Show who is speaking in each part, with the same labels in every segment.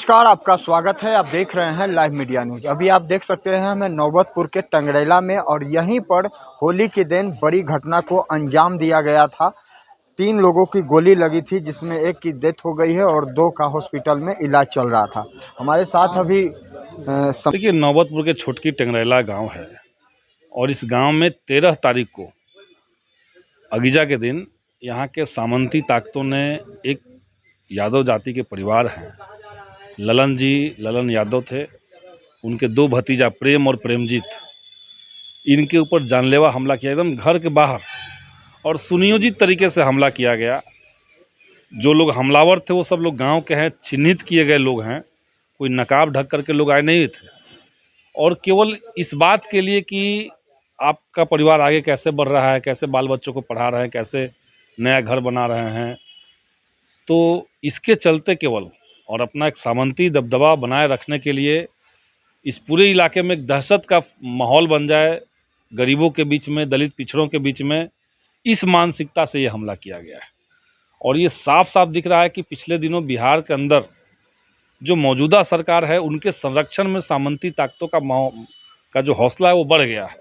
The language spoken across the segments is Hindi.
Speaker 1: नमस्कार, आपका स्वागत है। आप देख रहे हैं लाइव मीडिया न्यूज। अभी आप देख सकते हैं हमें नौबतपुर के टंगरेला में, और यहीं पर होली के दिन बड़ी घटना को अंजाम दिया गया था। 3 लोगों की गोली लगी थी, जिसमें एक की डेथ हो गई है और 2 का हॉस्पिटल में इलाज चल रहा था। हमारे साथ अभी
Speaker 2: देखिए, नौबतपुर के छोटकी टंगरेला गांव है और इस गांव में 13 तारीख को अगीजा के दिन यहाँ के सामंती ताकतों ने एक यादव जाति के परिवार हैं, ललन यादव थे, उनके 2 भतीजा प्रेम और प्रेमजीत, इनके ऊपर जानलेवा हमला किया, एकदम घर के बाहर और सुनियोजित तरीके से हमला किया गया। जो लोग हमलावर थे वो सब लोग गांव के हैं, चिन्हित किए गए लोग हैं, कोई नकाब ढक करके लोग आए नहीं थे, और केवल इस बात के लिए कि आपका परिवार आगे कैसे बढ़ रहा है, कैसे बाल बच्चों को पढ़ा रहे हैं, कैसे नया घर बना रहे हैं, तो इसके चलते केवल और अपना एक सामंती दबदबा बनाए रखने के लिए इस पूरे इलाके में एक दहशत का माहौल बन जाए, गरीबों के बीच में, दलित पिछड़ों के बीच में, इस मानसिकता से ये हमला किया गया है। और ये साफ साफ दिख रहा है कि पिछले दिनों बिहार के अंदर जो मौजूदा सरकार है, उनके संरक्षण में सामंती ताकतों का जो हौसला है वो बढ़ गया है,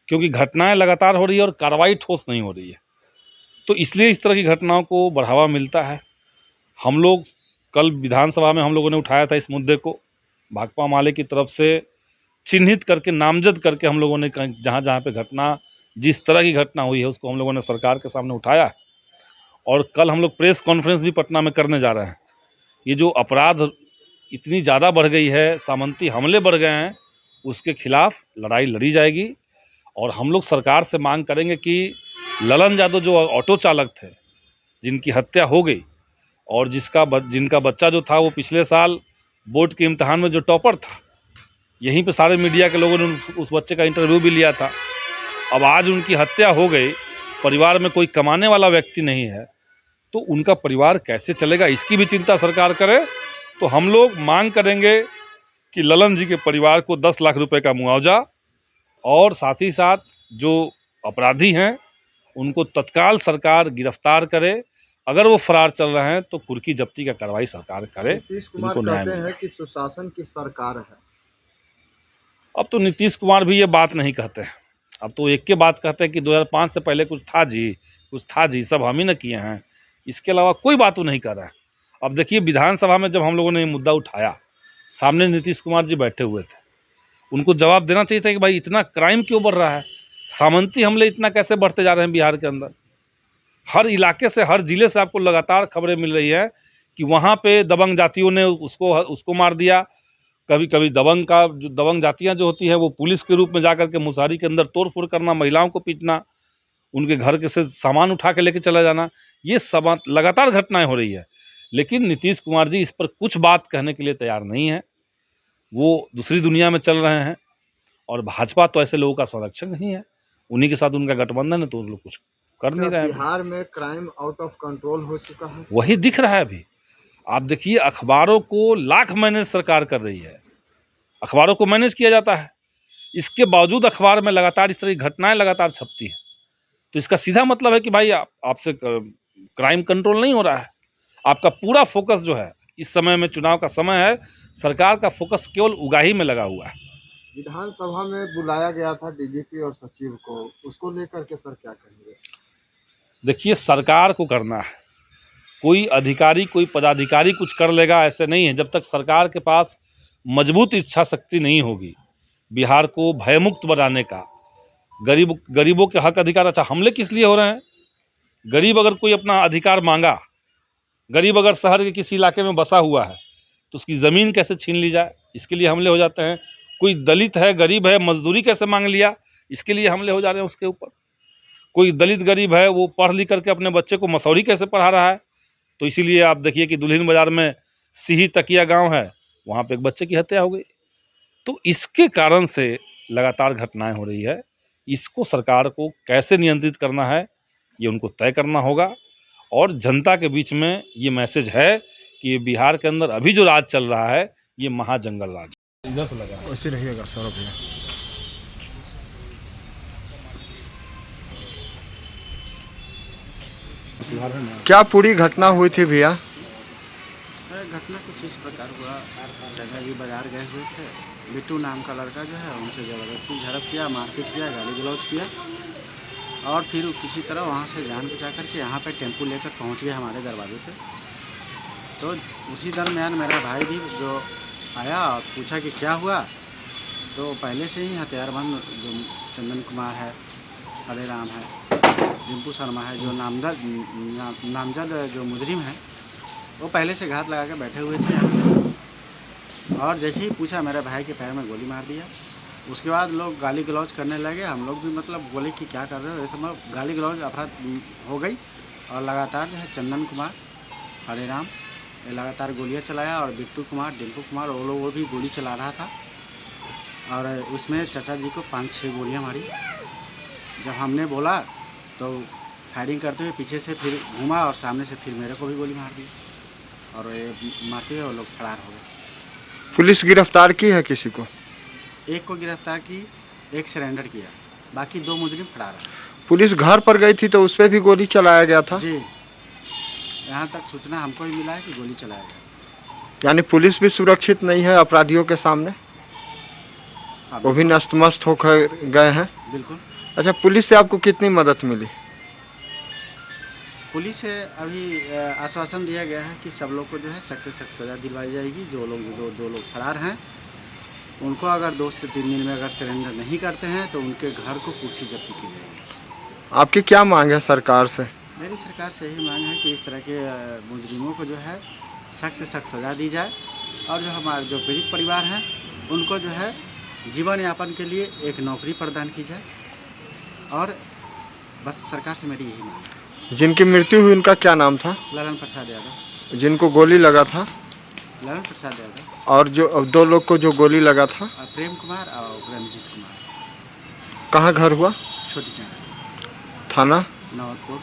Speaker 2: क्योंकि घटनाएं लगातार हो रही है और कार्रवाई ठोस नहीं हो रही है। तो इसलिए इस तरह की घटनाओं को बढ़ावा मिलता है। हम लोग कल विधानसभा में हम लोगों ने उठाया था इस मुद्दे को, भाकपा माले की तरफ से चिन्हित करके, नामजद करके हम लोगों ने जहाँ जहाँ पे घटना, जिस तरह की घटना हुई है, उसको हम लोगों ने सरकार के सामने उठाया है। और कल हम लोग प्रेस कॉन्फ्रेंस भी पटना में करने जा रहे हैं। ये जो अपराध इतनी ज़्यादा बढ़ गई है, सामंती हमले बढ़ गए हैं, उसके खिलाफ लड़ाई लड़ी जाएगी। और हम लोग सरकार से मांग करेंगे कि ललन यादव जो ऑटो चालक थे, जिनकी हत्या हो गई, और जिनका बच्चा जो था वो पिछले साल बोर्ड के इम्तिहान में जो टॉपर था, यहीं पे सारे मीडिया के लोगों ने उस बच्चे का इंटरव्यू भी लिया था। अब आज उनकी हत्या हो गई, परिवार में कोई कमाने वाला व्यक्ति नहीं है, तो उनका परिवार कैसे चलेगा, इसकी भी चिंता सरकार करे। तो हम लोग मांग करेंगे कि ललन जी के परिवार को 10 लाख रुपए का मुआवजा, और साथ ही साथ जो अपराधी हैं उनको तत्काल सरकार गिरफ्तार करे। अगर वो फरार चल रहे हैं तो कुर्की जब्ती का कार्रवाई सरकार करे।
Speaker 1: नीतीश कुमार कहते हैं कि सुशासन की सरकार है।
Speaker 2: अब तो नीतीश कुमार भी ये बात नहीं कहते हैं, अब तो एक के बात कहते हैं कि 2005 से पहले कुछ था जी, सब हम ही न किए हैं। इसके अलावा कोई बात वो नहीं कर रहा है। अब देखिए, विधानसभा में जब हम लोगों ने ये मुद्दा उठाया, सामने नीतीश कुमार जी बैठे हुए थे, उनको जवाब देना चाहिए था कि भाई इतना क्राइम क्यों बढ़ रहा है, सामंती हमले इतना कैसे बढ़ते जा रहे हैं बिहार के अंदर। हर इलाके से, हर जिले से आपको लगातार खबरें मिल रही है कि वहाँ पे दबंग जातियों ने उसको मार दिया। कभी कभी दबंग जातियाँ जो होती है वो पुलिस के रूप में जाकर के मुसहरी के अंदर तोड़-फोड़ करना, महिलाओं को पीटना, उनके घर के से सामान उठा के लेके चला जाना, ये सब लगातार घटनाएं हो रही है। लेकिन नीतीश कुमार जी इस पर कुछ बात कहने के लिए तैयार नहीं है। वो दूसरी दुनिया में चल रहे हैं, और भाजपा तो ऐसे लोगों का संरक्षक नहीं है, उन्हीं के साथ उनका गठबंधन है, तो वो लोग कुछ कर नहीं रहे हैं।
Speaker 1: बिहार में क्राइम आउट ऑफ कंट्रोल हो चुका है,
Speaker 2: वही दिख रहा है अभी। आप देखिए, अखबारों को लाख मैनेज सरकार कर रही है, अखबारों को मैनेज किया जाता है, इसके बावजूद अखबार में लगातार इस तरह की घटनाएं लगातार छपती है। तो इसका सीधा मतलब है कि भाई आपसे क्राइम कंट्रोल नहीं हो रहा है। आपका पूरा फोकस जो है, इस समय में चुनाव का समय है, सरकार का फोकस केवल उगाही में लगा हुआ है।
Speaker 1: विधानसभा में बुलाया गया था डीजीपी और सचिव को, उसको लेकर के सर क्या कहेंगे?
Speaker 2: देखिए, सरकार को करना है, कोई अधिकारी, कोई पदाधिकारी कुछ कर लेगा ऐसे नहीं है। जब तक सरकार के पास मजबूत इच्छा शक्ति नहीं होगी बिहार को भयमुक्त बनाने का, गरीबों के हक अधिकार, अच्छा हमले किस लिए हो रहे हैं? गरीब अगर कोई अपना अधिकार मांगा, गरीब अगर शहर के किसी इलाके में बसा हुआ है, तो उसकी ज़मीन कैसे छीन ली जाए, इसके लिए हमले हो जाते हैं। कोई दलित है, गरीब है, मजदूरी कैसे मांग लिया, इसके लिए हमले हो जा रहे हैं उसके ऊपर। कोई दलित गरीब है, वो पढ़ लिख करके अपने बच्चे को मसौरी कैसे पढ़ा रहा है, तो इसीलिए आप देखिए कि दुल्हिन बाजार में सिही तकिया गांव है, वहाँ पे एक बच्चे की हत्या हो गई। तो इसके कारण से लगातार घटनाएं हो रही है। इसको सरकार को कैसे नियंत्रित करना है, ये उनको तय करना होगा। और जनता के बीच में ये मैसेज है कि ये बिहार के अंदर अभी जो राज चल रहा है, ये महाजंगल राज। इधर से लगा
Speaker 1: वैसे रहिएगा सौरभ भैया। क्या पूरी घटना हुई थी भैया?
Speaker 3: घटना कुछ इस प्रकार हुआ। चाचा जी बाजार गए हुए थे, बिट्टू नाम का लड़का जो है उनसे ज़बरदस्ती झड़प किया, मारपीट किया, गाली गलौज किया और फिर किसी तरह वहाँ से जान बचा करके यहाँ पे टेम्पू लेकर पहुँच गए हमारे दरवाजे पे। तो उसी दरमियान मेरा भाई भी जो आया और पूछा कि क्या हुआ, तो पहले से ही हथियारबंद जो चंदन कुमार है, हरे राम है, रिंकू शर्मा है, जो नामजद जो मुजरिम है, वो पहले से घात लगा के बैठे हुए थे। और जैसे ही पूछा मेरे भाई के पैर में गोली मार दिया। उसके बाद लोग गाली गलौज करने लगे, हम लोग भी मतलब बोले कि क्या कर रहे हो, ऐसे में गाली गलौज अफरा हो गई। और लगातार जो है चंदन कुमार, हरे राम ये लगातार गोलियां चलाया और बिट्टू कुमार, डिंकू कुमार वो भी गोली चला रहा था। और उसमें चाचा जी को 5-6 गोलियां मारी। जब हमने बोला तो फायरिंग करते हुए पीछे से फिर घूमा और सामने से फिर मेरे को भी गोली मार दी और ये मारते हुए वो लोग फरार हो गए।
Speaker 1: पुलिस गिरफ्तार की है किसी को?
Speaker 3: एक को गिरफ्तार की, एक सरेंडर किया, बाकी 2 मुजरिम फरार हैं।
Speaker 1: पुलिस घर पर गई थी तो उस पर भी गोली चलाया गया था?
Speaker 3: जी, यहाँ तक सूचना हमको ही मिला है कि गोली चलाया गया।
Speaker 1: यानी पुलिस भी सुरक्षित नहीं है अपराधियों के सामने?
Speaker 3: हाँ,
Speaker 1: वो भी नतमस्त होकर गए हैं?
Speaker 3: बिल्कुल।
Speaker 1: अच्छा, पुलिस से आपको कितनी मदद मिली?
Speaker 3: पुलिस से अभी आश्वासन दिया गया है कि सब लोग को जो है सख्त से सख्त सज़ा दिलवाई जाएगी। जो लोग दो लोग फरार हैं उनको अगर 2 से 3 दिन में अगर सरेंडर नहीं करते हैं तो उनके घर को कुर्सी जब्ती की जाएगी।
Speaker 1: आपकी क्या मांग है सरकार से?
Speaker 3: मेरी सरकार से यही मांग है कि इस तरह के मुजरिमों को जो है सख्त से सख्त सज़ा दी जाए और जो हमारे जो पीड़ित परिवार हैं उनको जो है जीवन यापन के लिए एक नौकरी प्रदान की जाए। और बस सरकार से मेरी यही मांग है।
Speaker 1: जिनकी मृत्यु हुई उनका क्या नाम था?
Speaker 3: ललन प्रसाद यादव।
Speaker 1: जिनको गोली लगा था?
Speaker 3: ललन प्रसाद यादव।
Speaker 1: और जो 2 लोग को जो गोली लगा था?
Speaker 3: प्रेम कुमार और प्रेमजीत कुमार।
Speaker 1: कहाँ घर हुआ?
Speaker 3: छोटी टंगरी,
Speaker 1: थाना?
Speaker 3: नौबतपुर।